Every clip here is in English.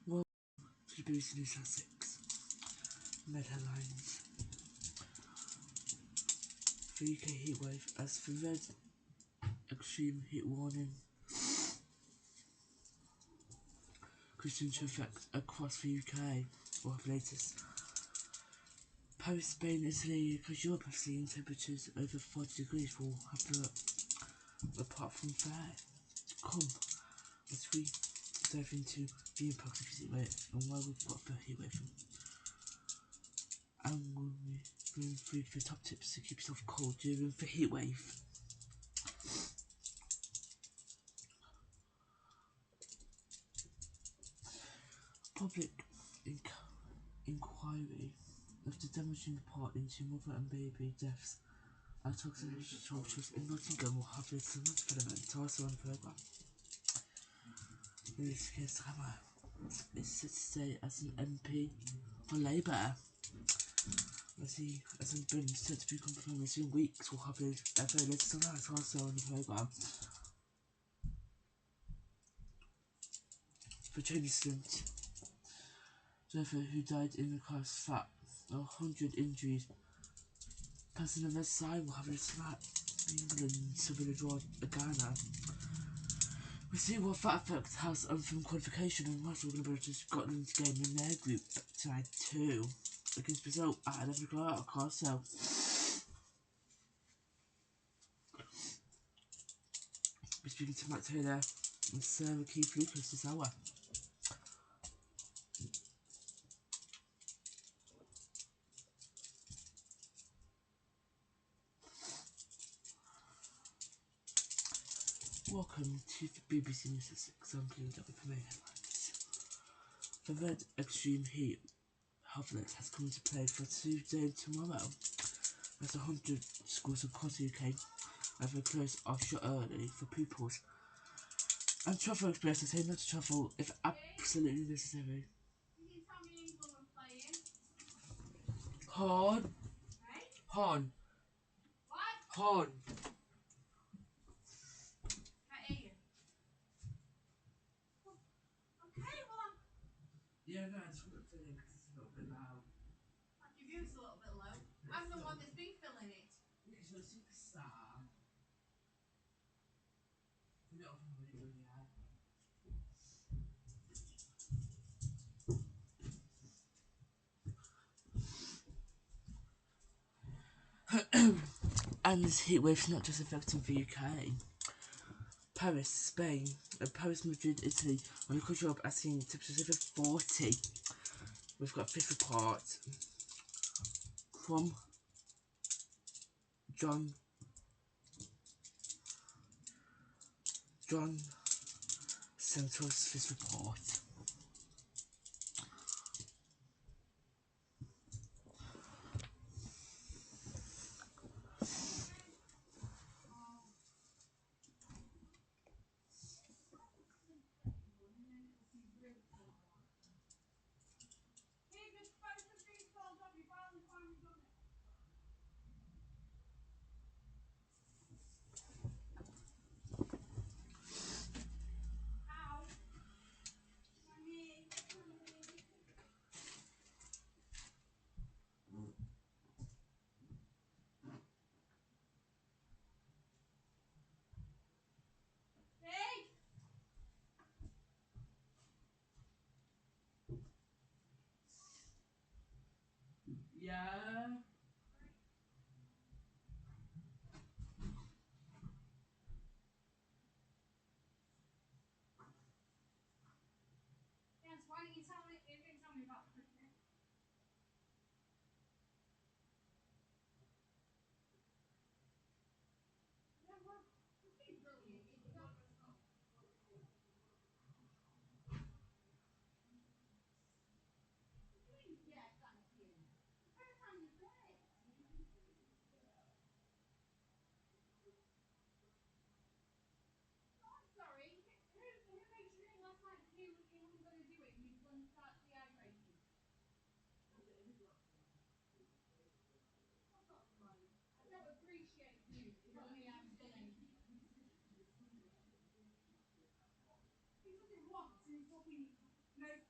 Well, to the BBC News at 6. Med headlines. For UK heatwave as for red extreme heat warning continuing to affect across the UK. Or the latest. Paris, Spain, Italy, across Europe have seen temperatures over 40 degrees will have to apart from there come as we dive into the impact of heat wave and why we've got the heat wave and we'll be going through the top tips to keep yourself cold during the heat wave. Public inquiry after damaging part into mother and baby deaths at Oxford Churches in Nottingham will have its development also on the programme. In this case, Hammer is set to stay as an MP for Labour. As he hasn't been said to be confirmed in weeks, will have his very latest on that also on the programme. The train incident. Driver who died in the crash fat 100 injuries. Passing the red side will have a slap. England to win a draw Ghana. We see what that effect has on film qualification and what we're going to be to Scotland's game in their group tonight too. Against Brazil at 11 o'clock, of course, so. We're speaking to Matt Taylor and Sarah Keith Lucas this hour. Welcome to the BBC News at 6. I'm Glenn W. for main headlines. The red extreme heat alert has come into play for today and tomorrow, as 100 schools across the UK have been closed or shut early for pupils. And travel experts are saying not to travel if absolutely necessary. Horn. Horn. Horn. Yeah, no, I just want to fill in because it's a little bit loud. Like your view's a little bit low. I'm the one that's been filling it. Because you're a superstar. You know from what you're doing, yeah. And this heatwave is not just affecting the UK. Paris, Spain, Paris, Madrid, Italy, and across Europe are seeing temperatures over 40. We've got fifth report from John sent us this report. Yeah. Yes, why don't you tell me about the picnic? Yeah, well, it's been brilliant. It's not yeah, thank you. Every time you play. Oh, I'm sorry. Who made you think last night you wasn't going to do it and you were going to start dehydrating? I've got the money. I don't appreciate you telling me I'm silly. He doesn't want to fucking make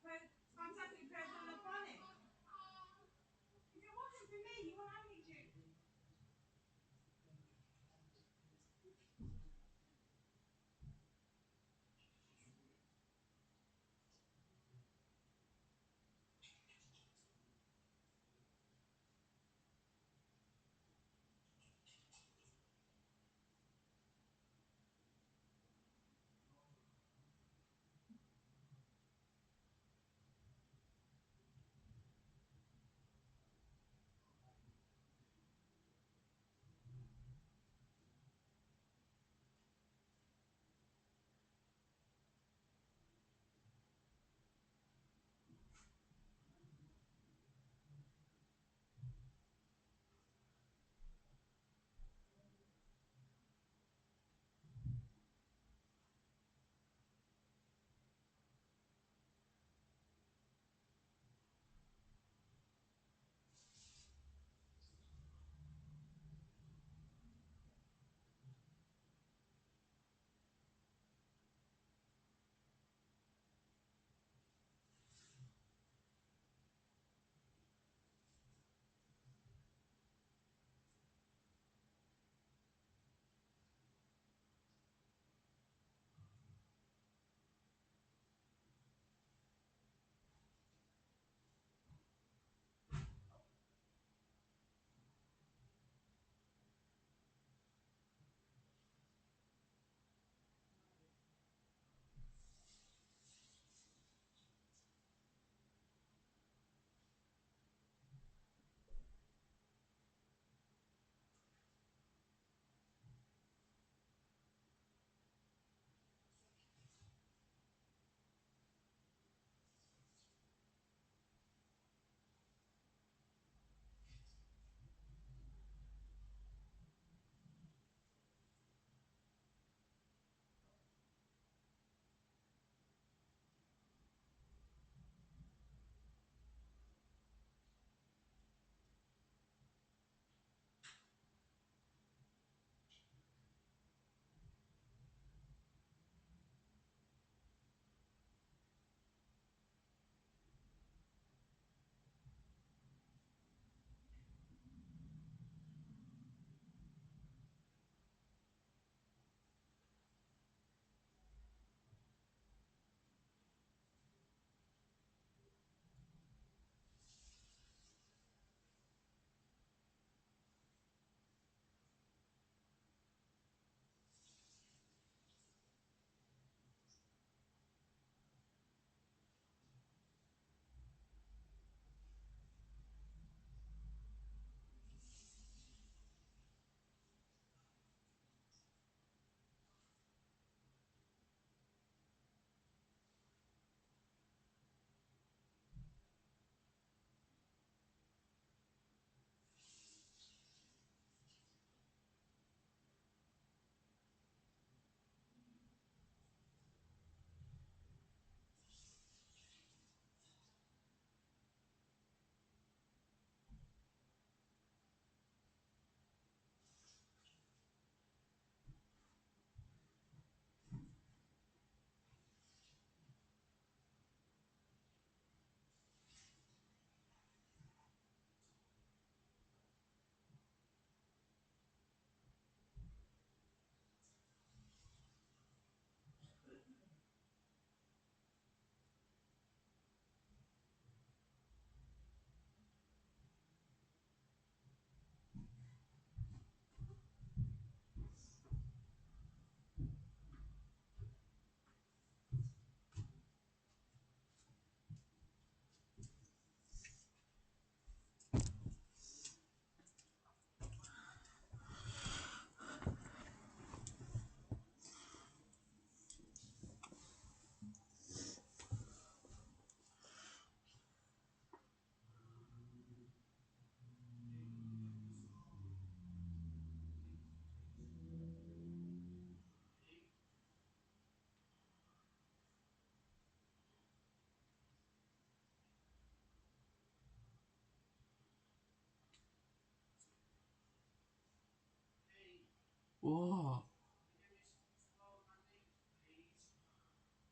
Whoa.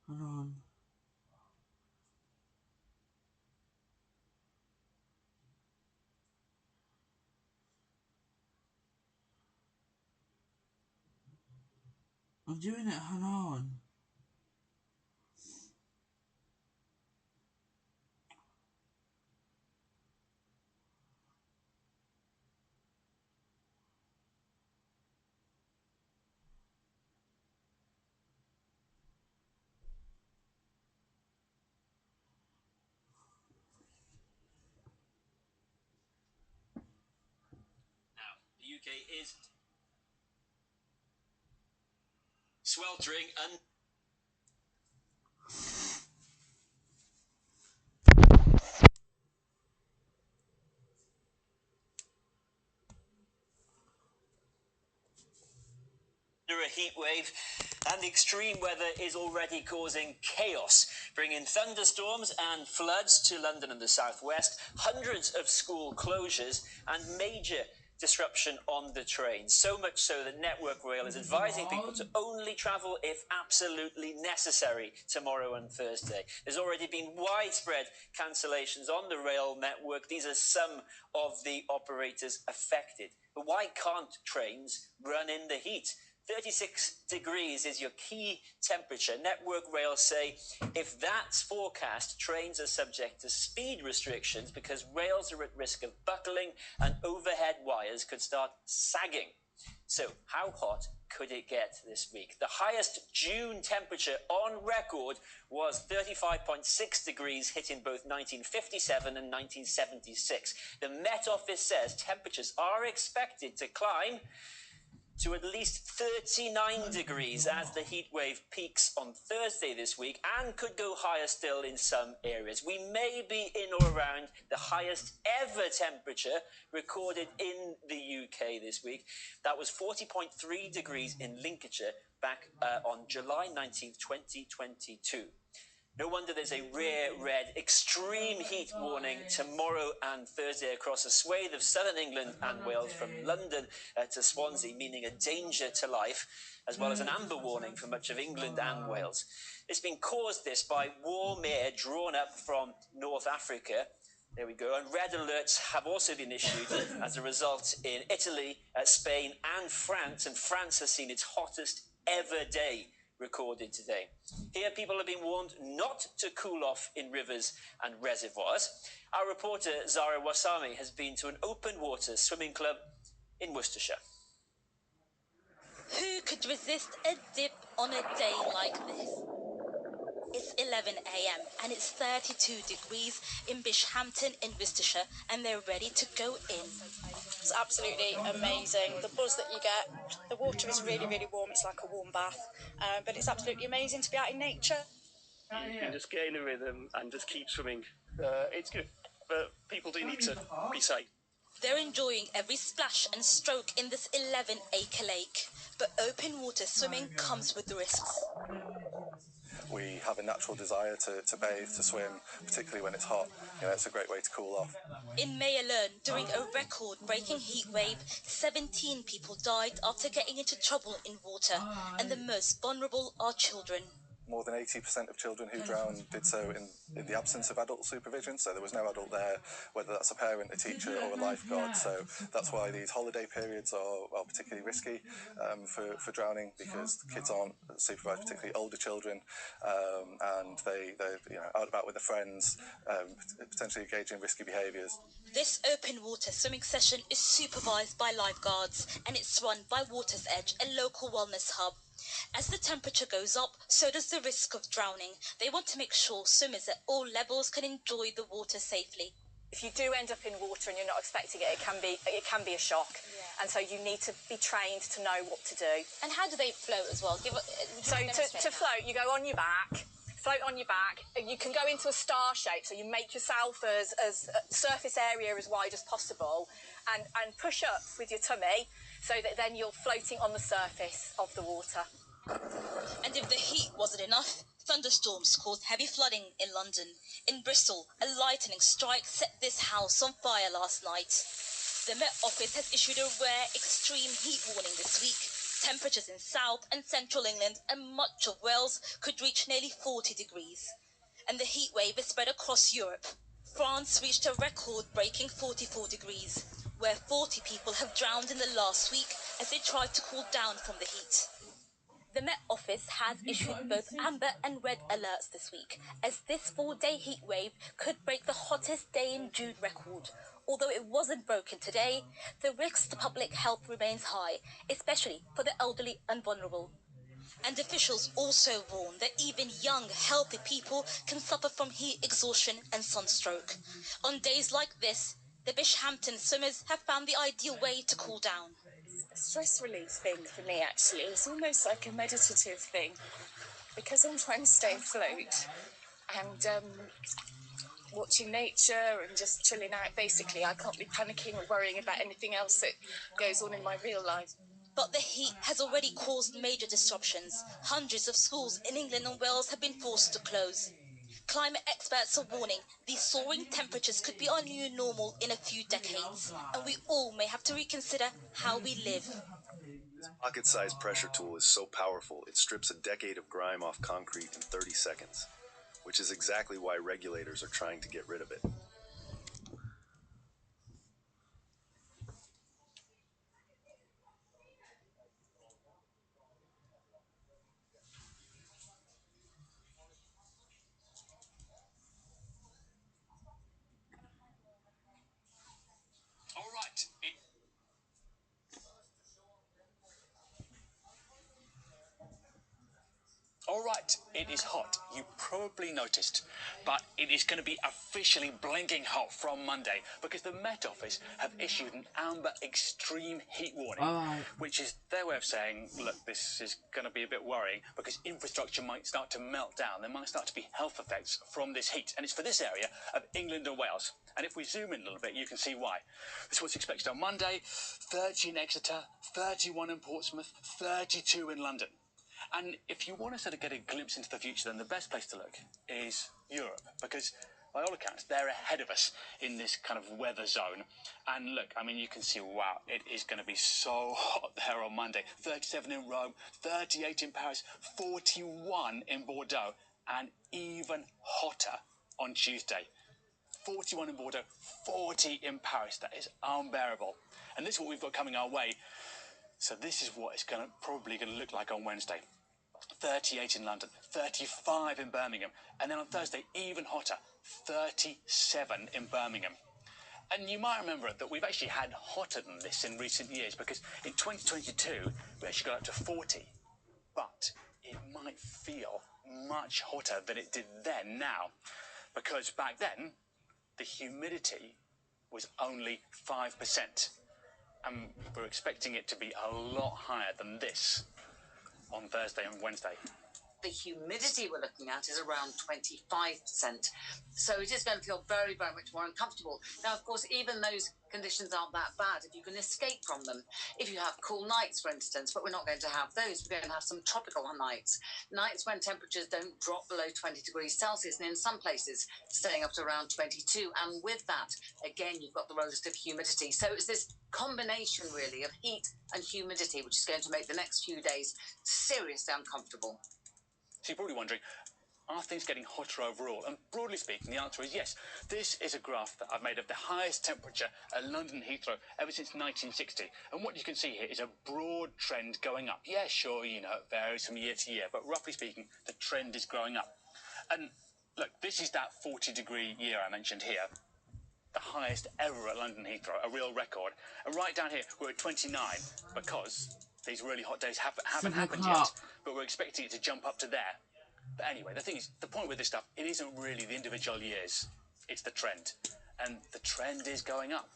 Hold on. I'm doing it, hang on. The UK is sweltering under a heat wave, and the extreme weather is already causing chaos, bringing thunderstorms and floods to London and the southwest, hundreds of school closures, and major disruption on the trains. So much so that Network Rail is advising people to only travel if absolutely necessary tomorrow and Thursday. There's already been widespread cancellations on the rail network. These are some of the operators affected. But why can't trains run in the heat? 36 degrees is your key temperature. Network Rail say if that's forecast, trains are subject to speed restrictions because rails are at risk of buckling and overhead wires could start sagging. So how hot could it get this week? The highest June temperature on record was 35.6 degrees, hitting both 1957 and 1976. The Met Office says temperatures are expected to climb to at least 39 degrees as the heat wave peaks on Thursday this week and could go higher still in some areas. We may be in or around the highest ever temperature recorded in the UK this week. That was 40.3 degrees in Lincolnshire back on July 19th, 2022. No wonder there's a rare red extreme heat warning tomorrow and Thursday across a swathe of southern England and Wales from London to Swansea, meaning a danger to life, as well as an amber warning for much of England and Wales. It's been caused this by warm air drawn up from North Africa. There we go. And red alerts have also been issued as a result in Italy, Spain and France. And France has seen its hottest ever day recorded today. Here, people have been warned not to cool off in rivers and reservoirs. Our reporter, Zara Wasami, has been to an open water swimming club in Worcestershire. Who could resist a dip on a day like this? It's 11 a.m. and it's 32 degrees in Bishampton in Worcestershire, and they're ready to go in. It's absolutely amazing. The buzz that you get, the water is really, really warm. It's like a warm bath, but it's absolutely amazing to be out in nature. You can just gain a rhythm and just keep swimming. It's good, but people do need to be safe. They're enjoying every splash and stroke in this 11-acre lake, but open water swimming comes with risks. We have a natural desire to bathe, to swim, particularly when it's hot. You know, it's a great way to cool off. In May alone, during a record-breaking heat wave, 17 people died after getting into trouble in water, and the most vulnerable are children. More than 80% of children who drown did so in the absence of adult supervision, so there was no adult there, whether that's a parent, a teacher or a lifeguard. So that's why these holiday periods are particularly risky for drowning, because the kids aren't supervised, particularly older children, and they're out about with their friends, potentially engaging in risky behaviours. This open water swimming session is supervised by lifeguards, and it's run by Water's Edge, a local wellness hub. As the temperature goes up, so does the risk of drowning. They want to make sure swimmers at all levels can enjoy the water safely. If you do end up in water and you're not expecting it, it can be a shock. Yeah. And so you need to be trained to know what to do. And how do they float as well? So to float, you go on your back. Float on your back. You can go into a star shape, so you make yourself as surface area as wide as possible, and push up with your tummy, so that then you're floating on the surface of the water. And if the heat wasn't enough, thunderstorms caused heavy flooding in London. In Bristol, a lightning strike set this house on fire last night. The Met Office has issued a rare extreme heat warning this week. Temperatures in South and Central England and much of Wales could reach nearly 40 degrees. And the heat wave is spread across Europe. France reached a record-breaking 44 degrees, where 40 people have drowned in the last week as they tried to cool down from the heat. The Met Office has issued both amber and red alerts this week, as this 4-day heat wave could break the hottest day in June record. Although it wasn't broken today, the risk to public health remains high, especially for the elderly and vulnerable. And officials also warn that even young, healthy people can suffer from heat exhaustion and sunstroke. On days like this, the Bishhampton swimmers have found the ideal way to cool down. Stress relief thing for me, actually. It's almost like a meditative thing, because I'm trying to stay afloat and watching nature and just chilling out. Basically, I can't be panicking or worrying about anything else that goes on in my real life. But the heat has already caused major disruptions. Hundreds of schools in England and Wales have been forced to close. Climate experts are warning these soaring temperatures could be our new normal in a few decades, and we all may have to reconsider how we live. This pocket-sized pressure tool is so powerful it strips a decade of grime off concrete in 30 seconds, which is exactly why regulators are trying to get rid of it. All right, it is hot. You probably noticed, but it is going to be officially blinking hot from Monday because the Met Office have issued an amber extreme heat warning, which is their way of saying, look, this is going to be a bit worrying because infrastructure might start to melt down. There might start to be health effects from this heat, and it's for this area of England and Wales. And if we zoom in a little bit, you can see why. This is what's expected on Monday: 30 in Exeter, 31 in Portsmouth, 32 in London. And if you want to sort of get a glimpse into the future, then the best place to look is Europe, because by all accounts, they're ahead of us in this kind of weather zone. And look, I mean, you can see, wow, it is going to be so hot there on Monday. 37 in Rome, 38 in Paris, 41 in Bordeaux, and even hotter on Tuesday. 41 in Bordeaux, 40 in Paris. That is unbearable. And this is what we've got coming our way. So this is what it's probably going to look like on Wednesday. 38 in London, 35 in Birmingham, and then on Thursday, even hotter, 37 in Birmingham. And you might remember that we've actually had hotter than this in recent years, because in 2022, we actually got up to 40. But it might feel much hotter than it did then now, because back then, the humidity was only 5%. And we're expecting it to be a lot higher than this on Thursday and Wednesday. The humidity we're looking at is around 25%. So it is going to feel very, very much more uncomfortable. Now, of course, even those conditions aren't that bad if you can escape from them. If you have cool nights, for instance, but we're not going to have those. We're going to have some tropical nights. Nights when temperatures don't drop below 20 degrees Celsius, and in some places staying up to around 22. And with that, again, you've got the relative humidity. So it's this combination, really, of heat and humidity, which is going to make the next few days seriously uncomfortable. So you're probably wondering, are things getting hotter overall? And broadly speaking, the answer is yes. This is a graph that I've made of the highest temperature at London Heathrow ever since 1960. And what you can see here is a broad trend going up. Yeah, sure, you know, it varies from year to year, but roughly speaking, the trend is growing up. And look, this is that 40-degree year I mentioned here, the highest ever at London Heathrow, a real record. And right down here, we're at 29 because these really hot days haven't happened yet, but we're expecting it to jump up to there. But anyway, the thing is, the point with this stuff, it isn't really the individual years, it's the trend. And the trend is going up.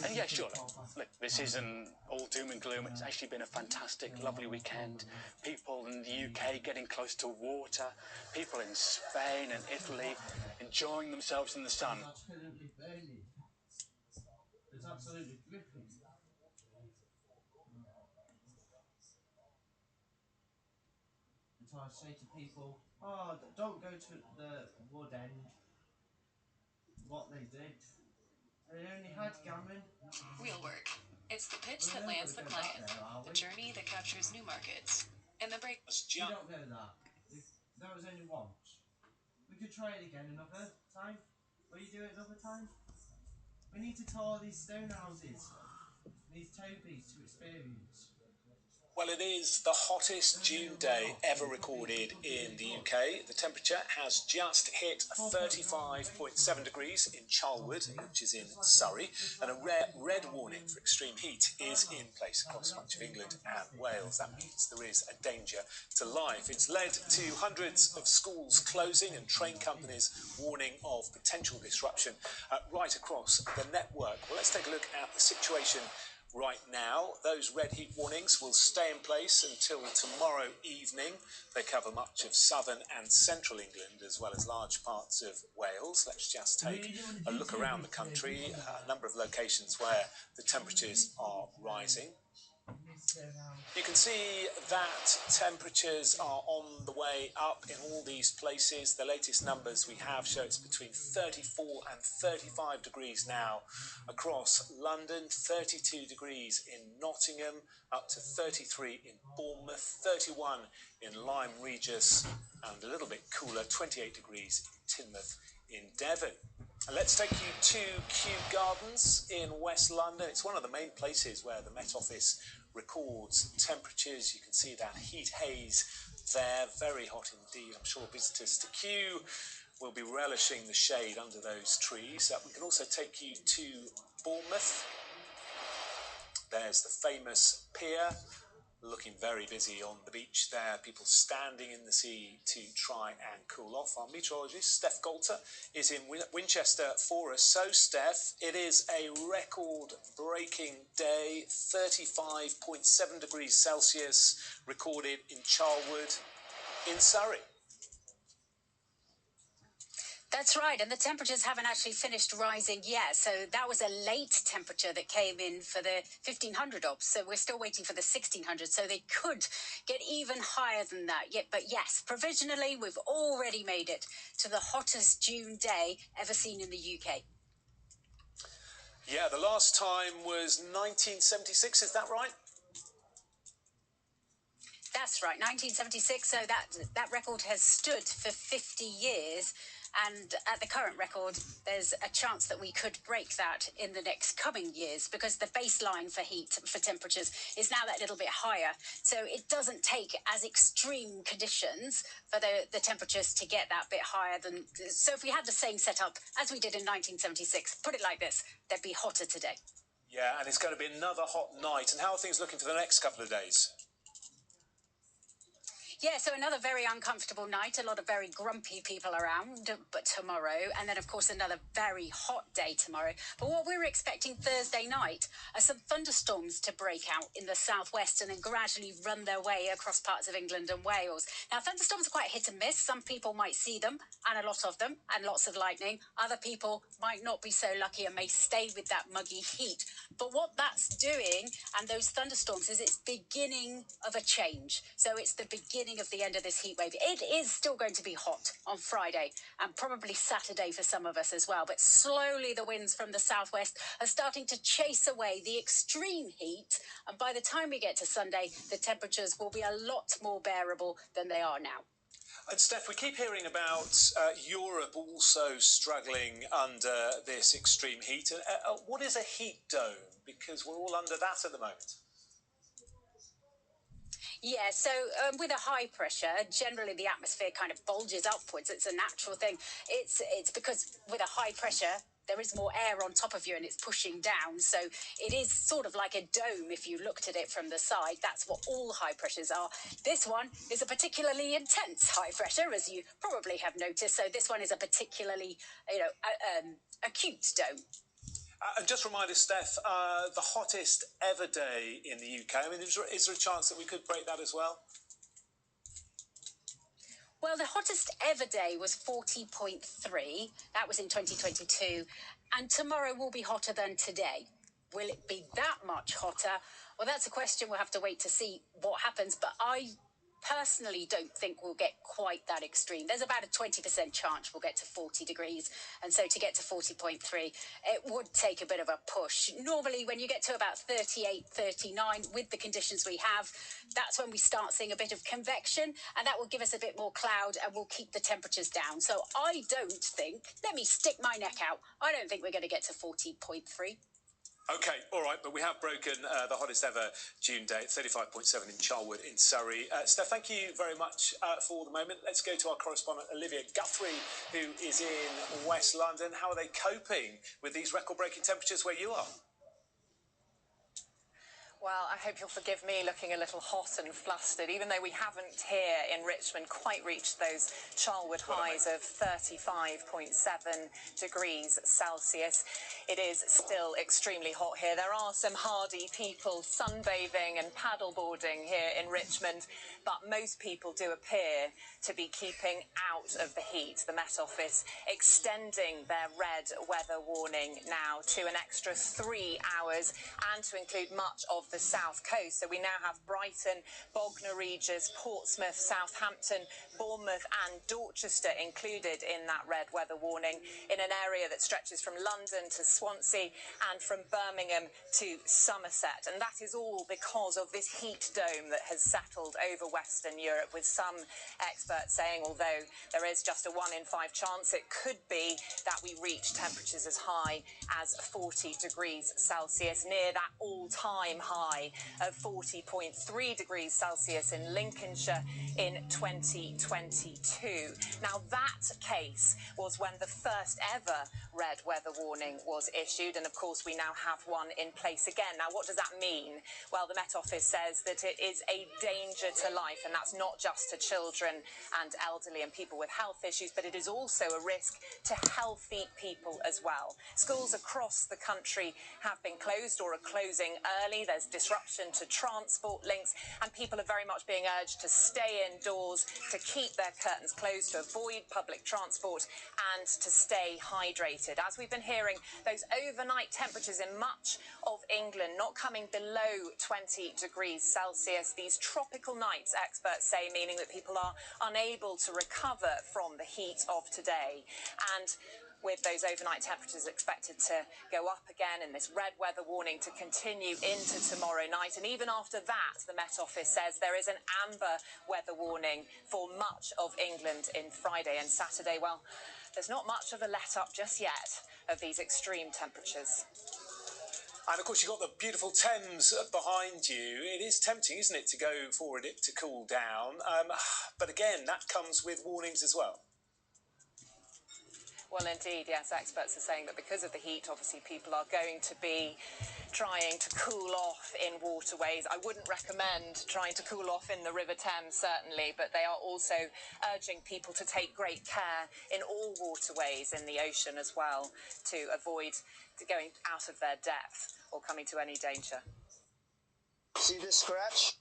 And yeah, sure, look, this isn't all doom and gloom. It's actually been a fantastic, lovely weekend. People in the UK getting close to water. People in Spain and Italy enjoying themselves in the sun. It's absolutely dripping. So I say to people, oh, don't go to the wood end. What they did. They only had gammon. Real work. It's the pitch that lands the client, the journey that captures new markets, and the break. You don't know that. That was only once. We could try it again another time. Will you do it another time? We need to tour these stone houses, these topies to experience. Well, it is the hottest June day ever recorded in the UK. The temperature has just hit 35.7 degrees in Charlwood, which is in Surrey, and a red warning for extreme heat is in place across much of England and Wales. That means there is a danger to life. It's led to hundreds of schools closing and train companies warning of potential disruption right across the network. Well, let's take a look at the situation right now. Those red heat warnings will stay in place until tomorrow evening. They cover much of southern and central England as well as large parts of Wales. Let's just take a look around the country. A number of locations where the temperatures are rising. You can see that temperatures are on the way up in all these places. The latest numbers we have show it's between 34 and 35 degrees now across London, 32 degrees in Nottingham, up to 33 in Bournemouth, 31 in Lyme Regis, and a little bit cooler, 28 degrees in Teignmouth in Devon. And let's take you to Kew Gardens in West London. It's one of the main places where the Met Office records temperatures. You can see that heat haze there, very hot indeed. I'm sure visitors to Kew will be relishing the shade under those trees. We can also take you to Bournemouth. There's the famous pier, looking very busy on the beach there, people standing in the sea to try and cool off. Our meteorologist, Steph Golter, is in Winchester for us. So, Steph, it is a record-breaking day, 35.7 degrees Celsius recorded in Charlwood in Surrey. That's right, and the temperatures haven't actually finished rising yet, so that was a late temperature that came in for the 1500 ops, so we're still waiting for the 1600, so they could get even higher than that. But yes, provisionally, we've already made it to the hottest June day ever seen in the UK. Yeah, the last time was 1976, is that right? That's right, 1976, so that record has stood for 50 years. And at the current record, there's a chance that we could break that in the next coming years because the baseline for heat, for temperatures, is now that little bit higher. So it doesn't take as extreme conditions for the temperatures to get that bit higher than... So if we had the same setup as we did in 1976, put it like this, they'd be hotter today. Yeah, and it's going to be another hot night. And how are things looking for the next couple of days? Yeah, so another very uncomfortable night, a lot of very grumpy people around, but tomorrow, and then, of course, another very hot day tomorrow. But what we're expecting Thursday night are some thunderstorms to break out in the southwest and then gradually run their way across parts of England and Wales. Now, thunderstorms are quite hit and miss. Some people might see them, and a lot of them, and lots of lightning. Other people might not be so lucky and may stay with that muggy heat. But what that's doing, and those thunderstorms, is it's beginning of a change. So it's the beginning of the end of this heat wave. It is still going to be hot on Friday and probably Saturday for some of us as well, but slowly the winds from the southwest are starting to chase away the extreme heat, and by the time we get to Sunday, the temperatures will be a lot more bearable than they are now. And Steph, we keep hearing about Europe also struggling under this extreme heat. What is a heat dome? Because we're all under that at the moment. Yeah, so with a high pressure, generally the atmosphere kind of bulges upwards. It's a natural thing. It's because with a high pressure, there is more air on top of you and it's pushing down. So it is sort of like a dome if you looked at it from the side. That's what all high pressures are. This one is a particularly intense high pressure, as you probably have noticed. So this one is a particularly, acute dome. And just remind us, Steph, the hottest ever day in the UK. I mean, is there a chance that we could break that as well? Well, the hottest ever day was 40.3. That was in 2022. And tomorrow will be hotter than today. Will it be that much hotter? Well, that's a question we'll have to wait to see what happens. But I personally don't think we'll get quite that extreme. There's about a 20% chance we'll get to 40 degrees. And so to get to 40.3, it would take a bit of a push. Normally, when you get to about 38, 39, with the conditions we have, that's when we start seeing a bit of convection, and that will give us a bit more cloud and will keep the temperatures down. So I don't think, let me stick my neck out, I don't think we're going to get to 40.3. Okay, all right, but we have broken the hottest ever June day, 35.7 in Charlwood in Surrey. Steph, thank you very much for the moment. Let's go to our correspondent Olivia Guthrie, who is in West London. How are they coping with these record-breaking temperatures where you are? Well, I hope you'll forgive me looking a little hot and flustered, even though we haven't here in Richmond quite reached those Charlwood highs of 35.7 degrees Celsius. It is still extremely hot here. There are some hardy people sunbathing and paddleboarding here in Richmond, but most people do appear to be keeping out of the heat. The Met Office extending their red weather warning now to an extra 3 hours and to include much of the south coast. So we now have Brighton, Bognor Regis, Portsmouth, Southampton, Bournemouth and Dorchester included in that red weather warning, in an area that stretches from London to Swansea and from Birmingham to Somerset. And that is all because of this heat dome that has settled over Western Europe, with some experts saying, although there is just a 1 in 5 chance, it could be that we reach temperatures as high as 40 degrees Celsius, near that all-time high of 40.3 degrees Celsius in Lincolnshire in 2022. Now, that case was when the first ever red weather warning was issued, and of course we now have one in place again. Now, what does that mean? Well, the Met Office says that it is a danger to life, and that's not just to children and elderly and people with health issues, but it is also a risk to healthy people as well. Schools across the country have been closed or are closing early. There's disruption to transport links, and people are very much being urged to stay indoors, to keep their curtains closed, to avoid public transport and to stay hydrated. As we've been hearing, those overnight temperatures in much of England not coming below 20 degrees Celsius. These tropical nights, experts say, meaning that people are unable to recover from the heat of today. And with those overnight temperatures expected to go up again and this red weather warning to continue into tomorrow night. And even after that, the Met Office says there is an amber weather warning for much of England in Friday and Saturday. Well, there's not much of a let-up just yet of these extreme temperatures. And of course, you've got the beautiful Thames behind you. It is tempting, isn't it, to go for it to cool down. But again, that comes with warnings as well. Well, indeed, yes, experts are saying that because of the heat, obviously, people are going to be trying to cool off in waterways. I wouldn't recommend trying to cool off in the River Thames, certainly, but they are also urging people to take great care in all waterways in the ocean as well, to avoid going out of their depth or coming to any danger. See this scratch?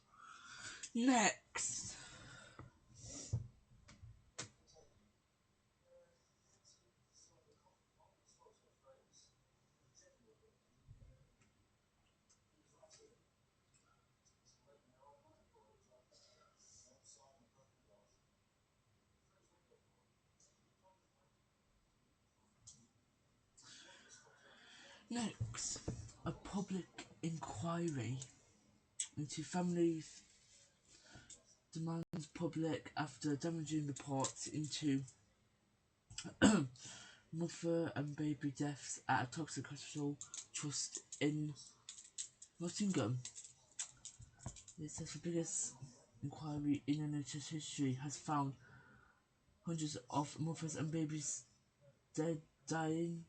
Next. Next, a public inquiry into families demands public after damaging reports into mother and baby deaths at a toxic hospital trust in Nottingham. It says the biggest inquiry in NHS history has found hundreds of mothers and babies dying.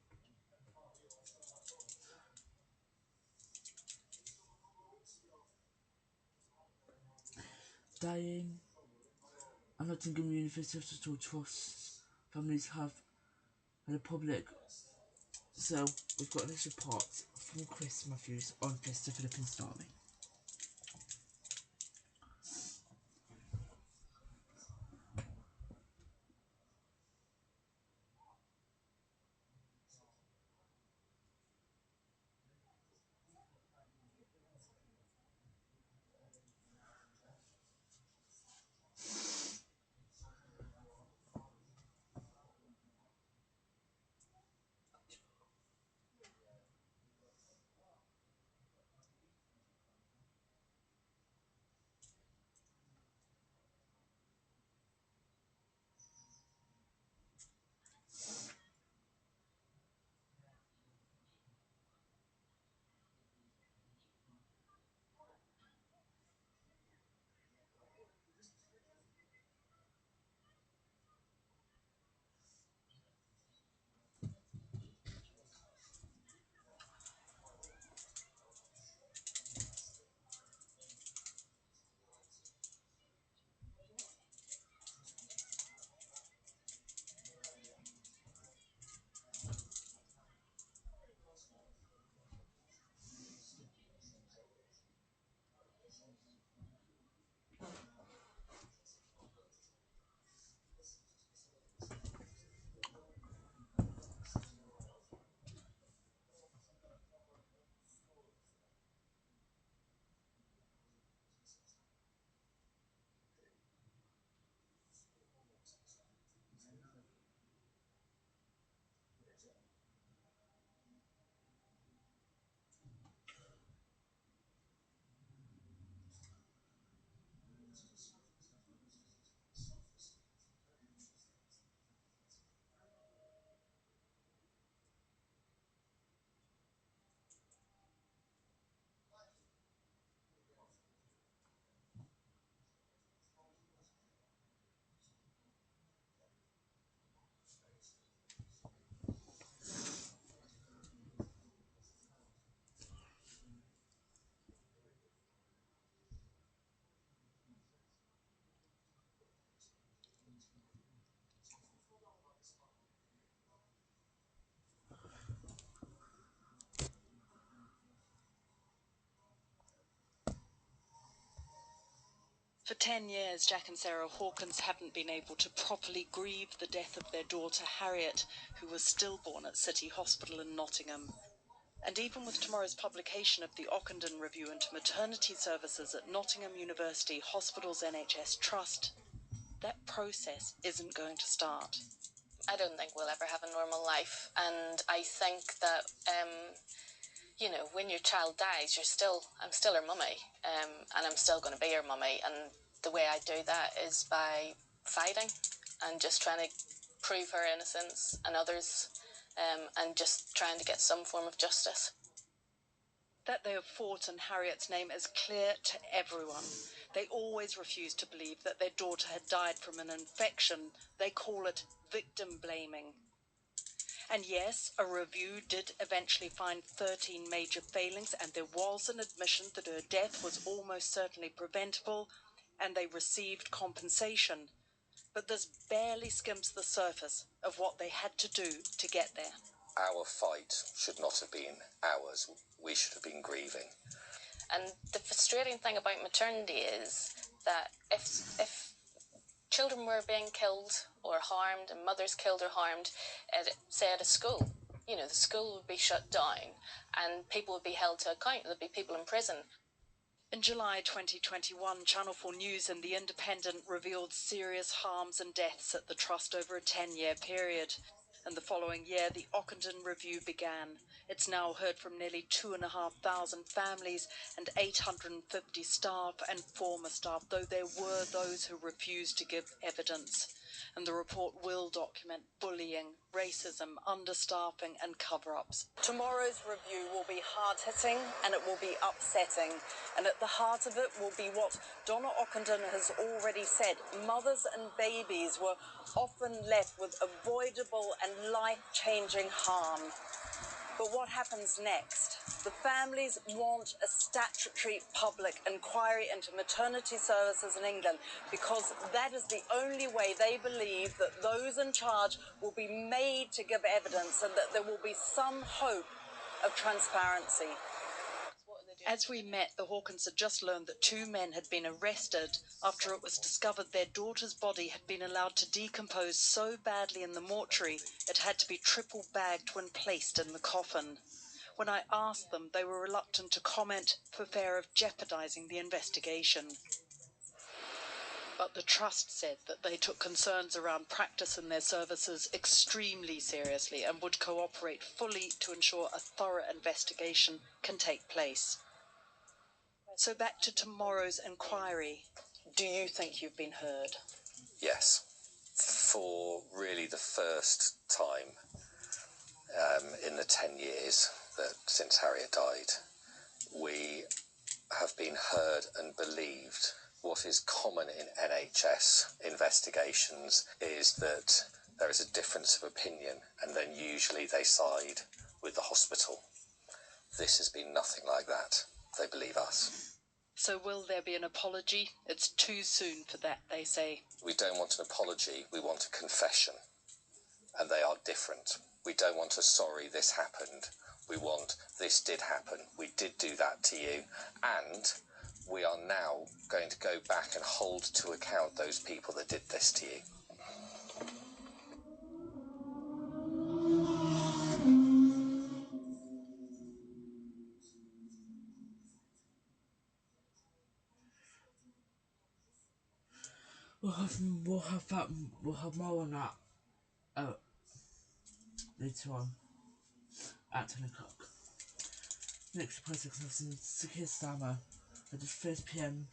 And Nottingham University Hospital Trust families have had a public. So we've got this report from Chris Matthews on Vista Philippine Story. For 10 years, Jack and Sarah Hawkins haven't been able to properly grieve the death of their daughter Harriet, who was stillborn at City Hospital in Nottingham. And even with tomorrow's publication of the Ockenden Review into Maternity Services at Nottingham University Hospitals NHS Trust, that process isn't going to start. I don't think we'll ever have a normal life, and I think that, you know, when your child dies, I'm still her mummy, and I'm still going to be her mummy, and the way I do that is by fighting and just trying to prove her innocence and others, and just trying to get some form of justice. That they have fought in Harriet's name is clear to everyone. They always refuse to believe that their daughter had died from an infection. They call it victim blaming. And yes, a review did eventually find 13 major failings, and there was an admission that her death was almost certainly preventable, and they received compensation. But this barely skims the surface of what they had to do to get there. Our fight should not have been ours. We should have been grieving. And the frustrating thing about maternity is that if children were being killed or harmed, and mothers killed or harmed, say at a school, you know, the school would be shut down and people would be held to account. There'd be people in prison. In July 2021, Channel 4 News and The Independent revealed serious harms and deaths at the Trust over a 10-year period. And the following year, the Ockenden Review began. It's now heard from nearly 2,500 families and 850 staff and former staff, though there were those who refused to give evidence. And the report will document bullying, racism, understaffing and cover-ups. Tomorrow's review will be hard-hitting and it will be upsetting. And at the heart of it will be what Donna Ockenden has already said. Mothers and babies were often left with avoidable and life-changing harm. But what happens next? The families want a statutory public inquiry into maternity services in England because that is the only way they believe that those in charge will be made to give evidence and that there will be some hope of transparency. As we met, the Hawkins had just learned that 2 men had been arrested after it was discovered their daughter's body had been allowed to decompose so badly in the mortuary it had to be triple bagged when placed in the coffin. When I asked them, they were reluctant to comment for fear of jeopardising the investigation. But the Trust said that they took concerns around practice in their services extremely seriously and would cooperate fully to ensure a thorough investigation can take place. So back to tomorrow's inquiry. Do you think you've been heard? Yes. For really the first time in the 10 years that since Harriet died, we have been heard and believed. What is common in NHS investigations is that there is a difference of opinion and then usually they side with the hospital. This has been nothing like that. They believe us. So will there be an apology? It's too soon for that, they say. We don't want an apology, we want a confession. And they are different. We don't want a sorry, this happened. We want this did happen. We did do that to you. And we are now going to go back and hold to account those people that did this to you. We'll have more on that later on at 10 o'clock. Next press conference, Sir Keir Starmer at the first PMQ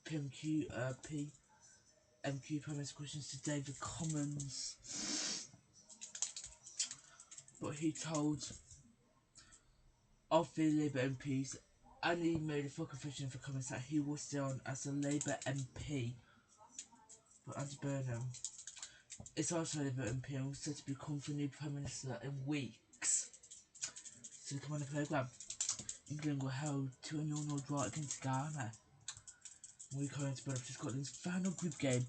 Prime questions to David Commons, but he told of the Labour MPs and he made a full confession for Commons that he will stay on as a Labour MP. But Andy Burnham is also a Labour MP and was said to become the new Prime Minister in weeks. So come on the programme. England were held to a 0-0 draw against Ghana. We currently spread up to Scotland's final group game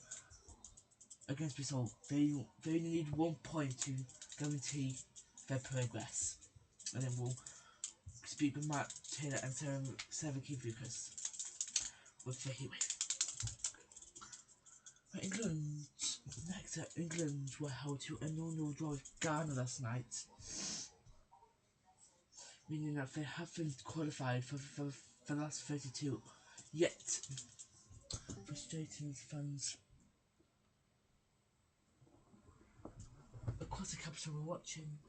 against Brazil. They need 1 point to guarantee their progress. And then we'll speak with Matt Taylor and Sarah Keith Lucas with the Heatwave. England were held to a 0-0 draw with Ghana last night, meaning that they haven't qualified for the last 32 yet. Frustrating fans across the capital were watching.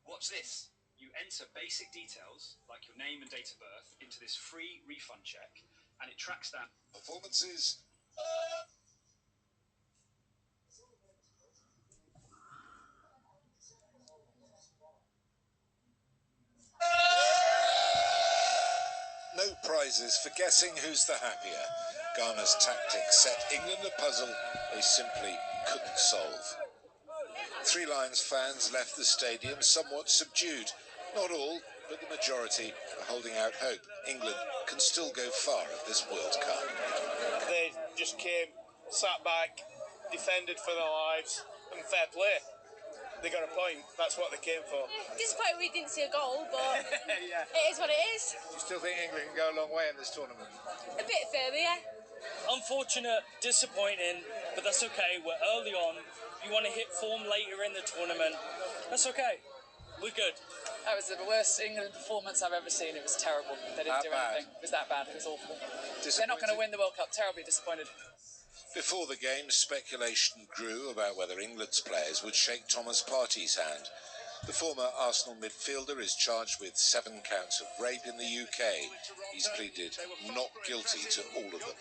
Watch this. You enter basic details, like your name and date of birth, into this free refund check, and it tracks down performances. No prizes for guessing who's the happier. Ghana's tactics set England a puzzle they simply couldn't solve. Three Lions fans left the stadium somewhat subdued. Not all, but the majority are holding out hope. England can still go far at this World Cup. They just came, sat back, defended for their lives, and fair play. They got a point. That's what they came for. Disappointed we didn't see a goal, but Yeah. it is what it is. Do you still think England can go a long way in this tournament? A bit further, yeah. Unfortunate, disappointing, but that's okay. We're early on. You want to hit form later in the tournament. That's okay. We're good. That was the worst England performance I've ever seen. It was terrible. They didn't do anything. It was that bad. It was awful. They're not going to win the World Cup. Terribly disappointed. Before the game, speculation grew about whether England's players would shake Thomas Partey's hand. The former Arsenal midfielder is charged with 7 counts of rape in the UK. He's pleaded not guilty to all of them.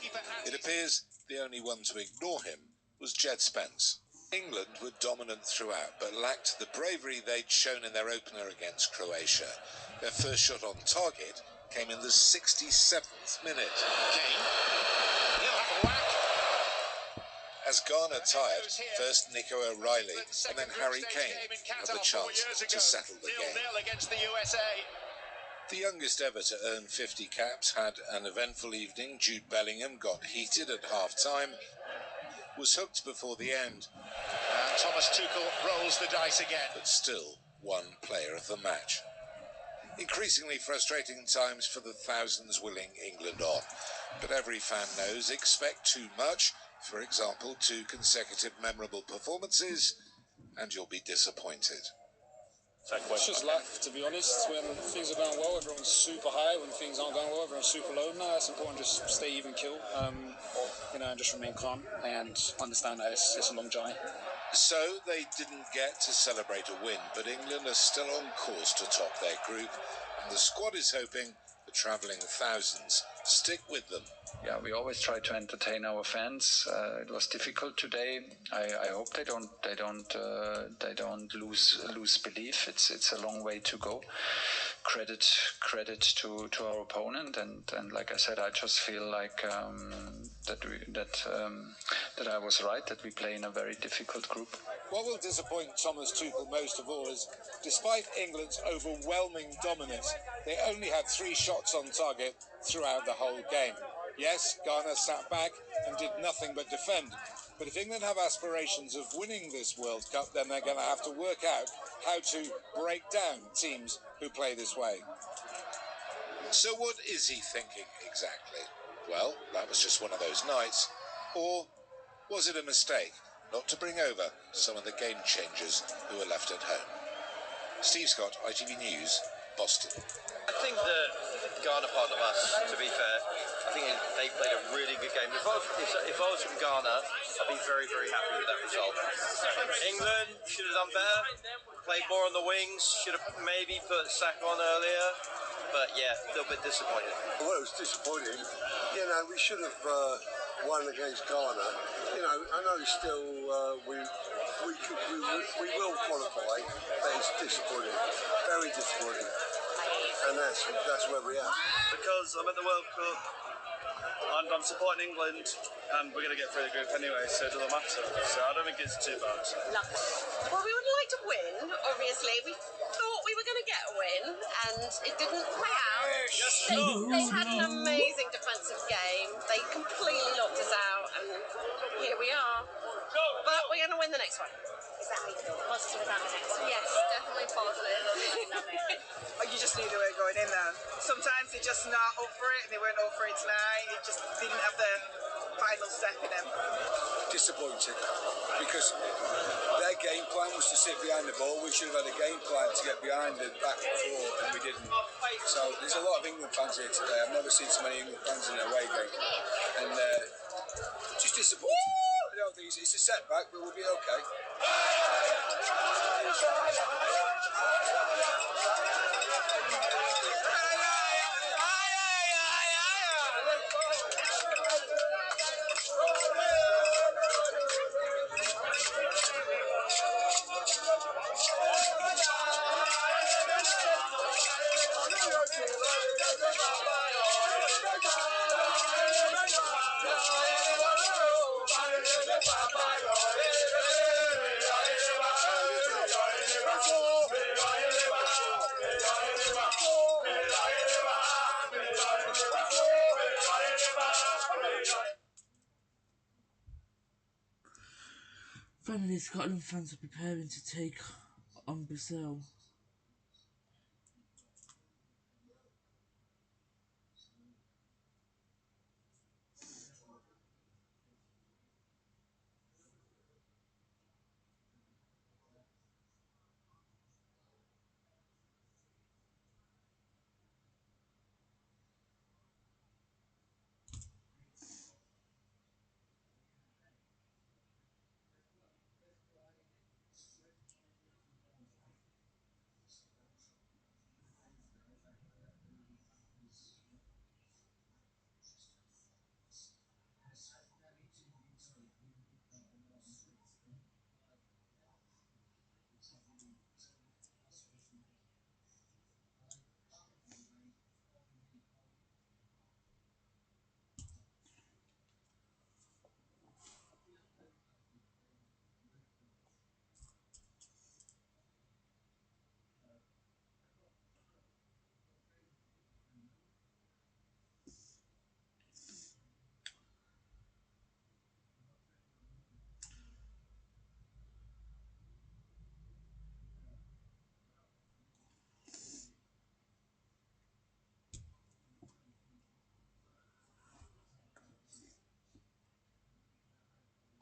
It appears the only one to ignore him was Jed Spence. England were dominant throughout, but lacked the bravery they'd shown in their opener against Croatia. Their first shot on target came in the 67th minute. He'll have a whack. As Ghana tired, first Nico O'Reilly and then Harry Kane had the chance to settle the game. Against the USA. The youngest ever to earn 50 caps had an eventful evening. Jude Bellingham got heated at half-time, was hooked before the end. And Thomas Tuchel rolls the dice again. But still one player of the match. Increasingly frustrating times for the thousands willing England on. But every fan knows, expect too much. For example, 2 consecutive memorable performances, and you'll be disappointed. It's just life, to be honest. When things are going well, everyone's super high. When things aren't going well, everyone's super low. Now it's important to just stay even keel, and just remain calm and understand that it's a long journey. So they didn't get to celebrate a win, but England are still on course to top their group, and the squad is hoping the travelling thousands stick with them. Yeah, we always try to entertain our fans. It was difficult today. I hope they don't lose belief. It's a long way to go. Credit to our opponent, and like I said, I just feel like that I was right, that we play in a very difficult group. What will disappoint Thomas Tuchel most of all is, despite England's overwhelming dominance, they only had 3 shots on target throughout the whole game. Yes, Ghana sat back and did nothing but defend. But if England have aspirations of winning this World Cup, then they're going to have to work out how to break down teams who play this way. So what is he thinking exactly? Well, that was just one of those nights. Or was it a mistake not to bring over some of the game changers who were left at home? Steve Scott, ITV News, Boston. I think that Ghana part of us, to be fair, I think they played a really good game. If I was from Ghana, I'd be very, very happy with that result. England should have done better, played more on the wings. Should have maybe put Saka on earlier. But yeah, a little bit disappointed. Well, it was disappointing. You know, we should have won against Ghana. You know, I know still we will qualify, but it's disappointing. Very disappointing. And that's where we are. Because I'm at the World Cup, and I'm supporting England, and we're going to get through the group anyway, so it doesn't matter. So I don't think it's too bad. Well, we would like to win, obviously. We thought we were going to get a win, and it didn't play out. They had an amazing defensive game. They completely locked us out, and here we are. But we're going to win the next one. Is that how you feel? Positive about the next one? Yes, definitely positive. You just knew they were going in there. Sometimes they're just not up for it, and they weren't up for it tonight. It just didn't have the final step in them. Disappointed, because their game plan was to sit behind the ball. We should have had a game plan to get behind and back and forth, and we didn't. So there's a lot of England fans here today. I've never seen so many England fans in an away game, and just disappointed. I don't think it's a setback, but we'll be okay. Finally, Scotland fans are preparing to take on Brazil.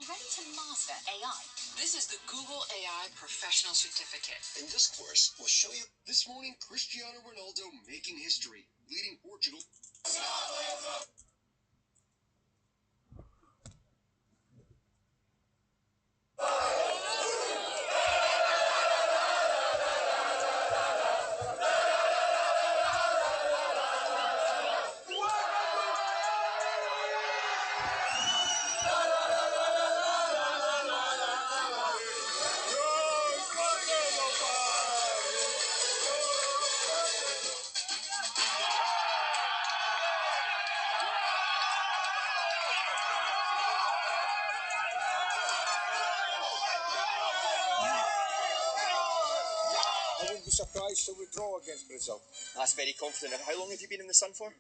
Ready to master AI? This is the Google AI Professional Certificate. In this course, we'll show you this morning Cristiano Ronaldo making history, leading Portugal. I wouldn't be surprised to withdraw against Brazil. That's very confident. How long have you been in the sun for? In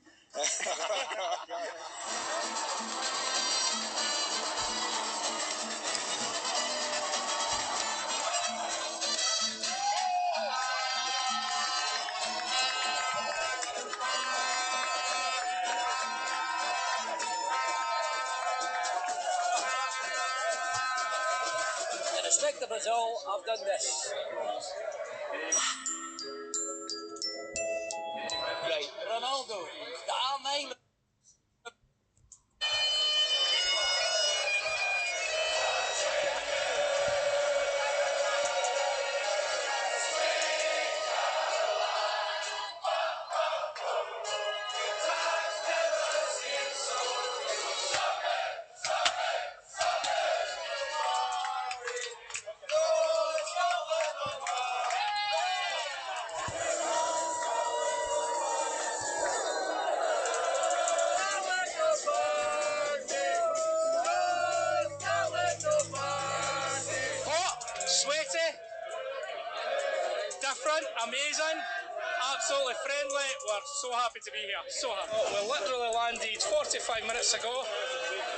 respect to Brazil, I've done this. Right, Ronaldo, the R9. amazing, absolutely friendly. We're so happy to be here, so happy. We literally landed 45 minutes ago.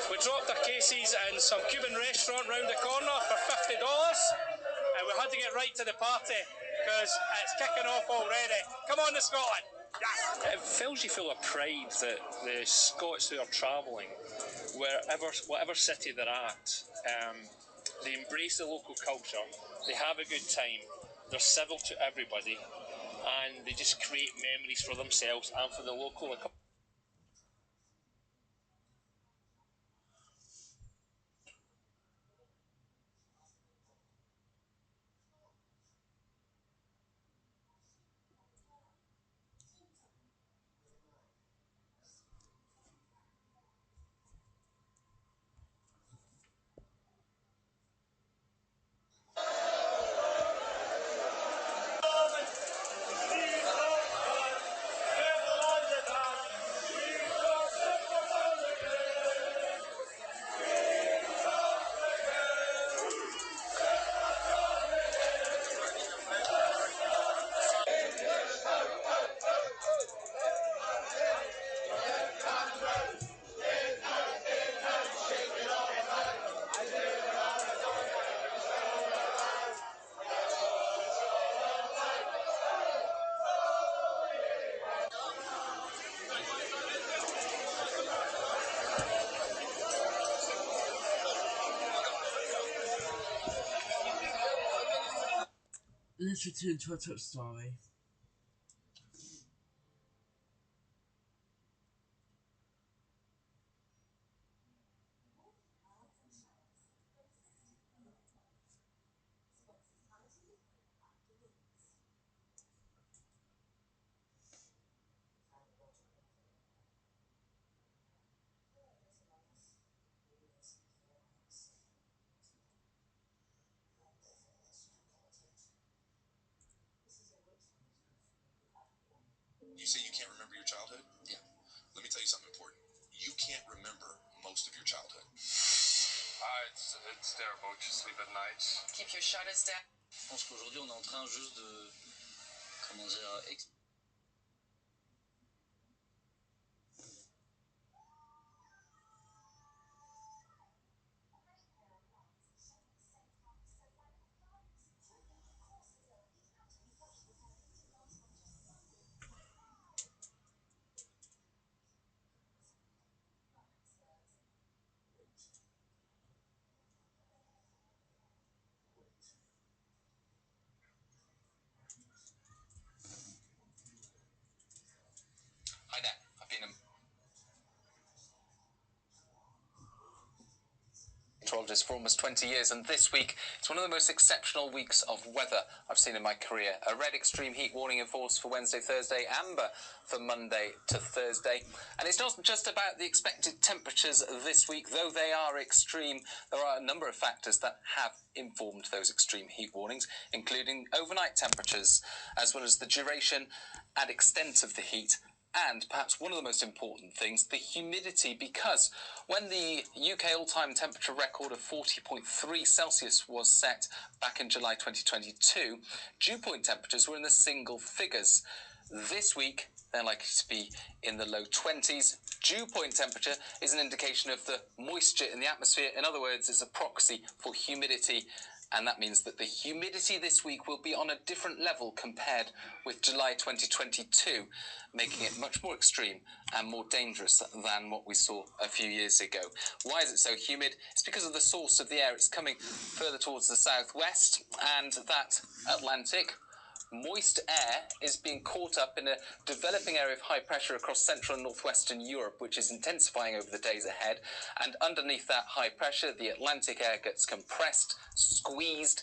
We dropped our cases in some Cuban restaurant round the corner for $50, and we had to get right to the party because it's kicking off already. Come on to Scotland! Yes. It fills you full of pride that the Scots who are travelling, whatever city they're at, they embrace the local culture, they have a good time, they're civil to everybody, and they just create memories for themselves and for the local economy. Let's return to our top story. You say you can't remember your childhood? Yeah. Let me tell you something important. You can't remember most of your childhood. It's terrible to sleep at night. Keep your shutters down. Je pense qu'aujourd'hui, on est en train juste de, comment dire, Hi, Dad. I've been meteorologist for almost 20 years, and this week it's one of the most exceptional weeks of weather I've seen in my career. A red extreme heat warning in force for Wednesday, Thursday, amber for Monday to Thursday. And it's not just about the expected temperatures this week, though they are extreme. There are a number of factors that have informed those extreme heat warnings, including overnight temperatures, as well as the duration and extent of the heat. And perhaps one of the most important things, the humidity, because when the UK all-time temperature record of 40.3 Celsius was set back in July 2022, dew point temperatures were in the single figures. This week, they're likely to be in the low 20s. Dew point temperature is an indication of the moisture in the atmosphere. In other words, it's a proxy for humidity. And that means that the humidity this week will be on a different level compared with July 2022, making it much more extreme and more dangerous than what we saw a few years ago. Why is it so humid? It's because of the source of the air. It's coming further towards the southwest, and that Atlantic moist air is being caught up in a developing area of high pressure across central and northwestern Europe, which is intensifying over the days ahead. And underneath that high pressure, the Atlantic air gets compressed, squeezed,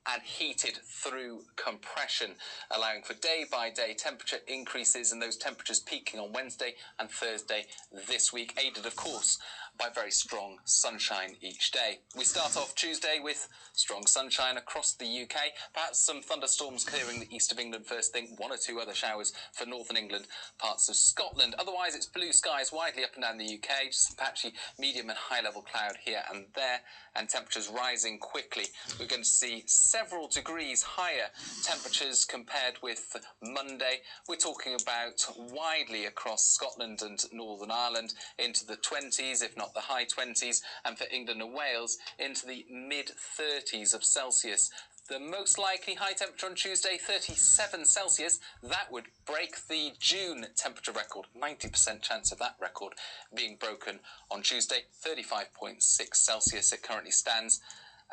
and heated through compression, allowing for day-by-day temperature increases, and those temperatures peaking on Wednesday and Thursday this week, aided, of course, by very strong sunshine each day. We start off Tuesday with strong sunshine across the UK, perhaps some thunderstorms clearing the east of England first thing, one or two other showers for northern England, parts of Scotland. Otherwise, it's blue skies widely up and down the UK, just some patchy medium and high level cloud here and there, and temperatures rising quickly. We're going to see several degrees higher temperatures compared with Monday. We're talking about widely across Scotland and Northern Ireland into the 20s, if not the high 20s, and for England and Wales into the mid-30s of Celsius. The most likely high temperature on Tuesday, 37 Celsius. That would break the June temperature record. 90% chance of that record being broken on Tuesday. 35.6 Celsius it currently stands,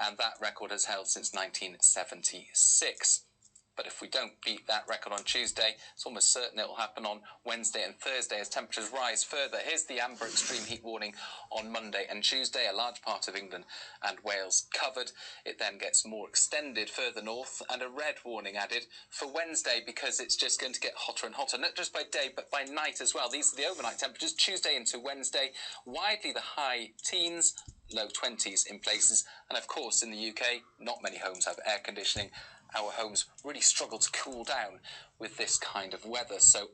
and that record has held since 1976. But if we don't beat that record on Tuesday, it's almost certain it will happen on Wednesday and Thursday as temperatures rise further. Here's the amber extreme heat warning on Monday and Tuesday. A large part of England and Wales covered. It then gets more extended further north, and a red warning added for Wednesday because it's just going to get hotter and hotter, not just by day but by night as well. These are the overnight temperatures Tuesday into Wednesday. Widely the high teens, low 20s in places, and of course in the UK not many homes have air conditioning. Our homes really struggle to cool down with this kind of weather, so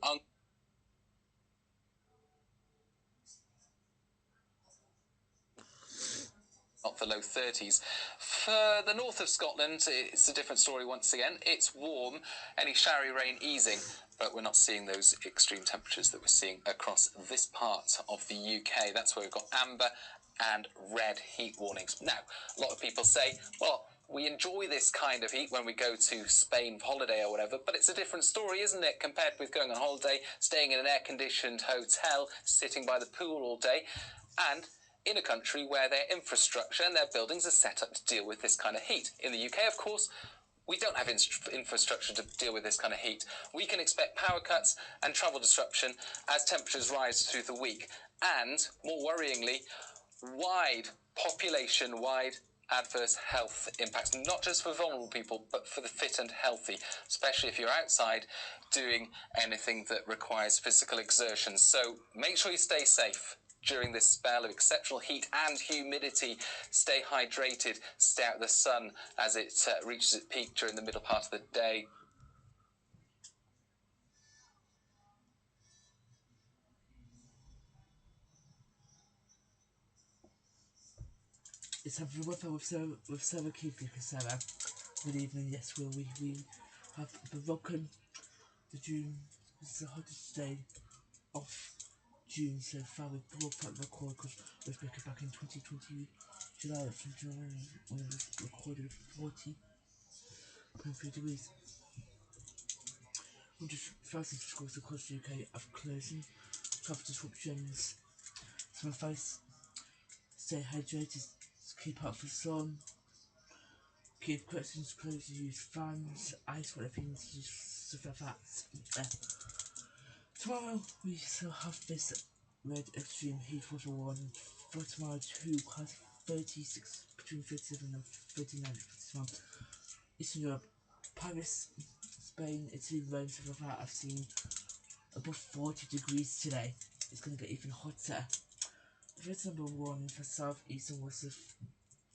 not the low 30s. For the north of Scotland, it's a different story once again. It's warm, any showery rain easing, but we're not seeing those extreme temperatures that we're seeing across this part of the UK. That's where we've got amber and red heat warnings. Now, a lot of people say, well, we enjoy this kind of heat when we go to Spain for holiday or whatever, but it's a different story, isn't it, compared with going on holiday, staying in an air-conditioned hotel, sitting by the pool all day, and in a country where their infrastructure and their buildings are set up to deal with this kind of heat. In the UK, of course, we don't have infrastructure to deal with this kind of heat. We can expect power cuts and travel disruption as temperatures rise through the week, and, more worryingly, population-wide adverse health impacts, not just for vulnerable people, but for the fit and healthy, especially if you're outside doing anything that requires physical exertion. So make sure you stay safe during this spell of exceptional heat and humidity. Stay hydrated, stay out of the sun as it reaches its peak during the middle part of the day. It's time for the weather with Sarah Keith. Sarah, good evening. Yes, we have broken the June. This is the hottest day of June so far. We broke that record because we broke it back in 2020 July when we recorded 40.3 degrees. 100,000 schools across the UK are closing. Travel disruptions. Some advice: stay hydrated. Keep out the sun, keep curtains closed, use fans, ice, whatever things, stuff like that. Tomorrow we still have this red extreme heat water warning for tomorrow too, class 36, between 37 and 39 for tomorrow. Eastern Europe, Paris, Spain, Italy, Rome, stuff like that. I've seen above 40 degrees today. It's going to get even hotter. First number one for South East and West of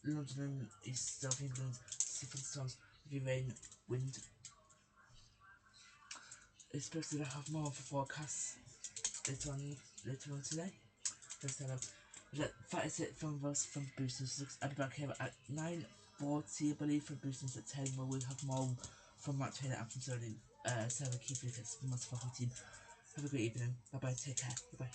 London and East of England, different storms, heavy rain, wind. Expected to have more for forecasts later on today. That is it from us from Boosters. I'll be back here at 9:40, I believe, for Boosters at 10, where we'll have more from Matt Taylor and from Sarah Keith from us for our team. Have a great evening. Bye bye. Take care. Bye bye.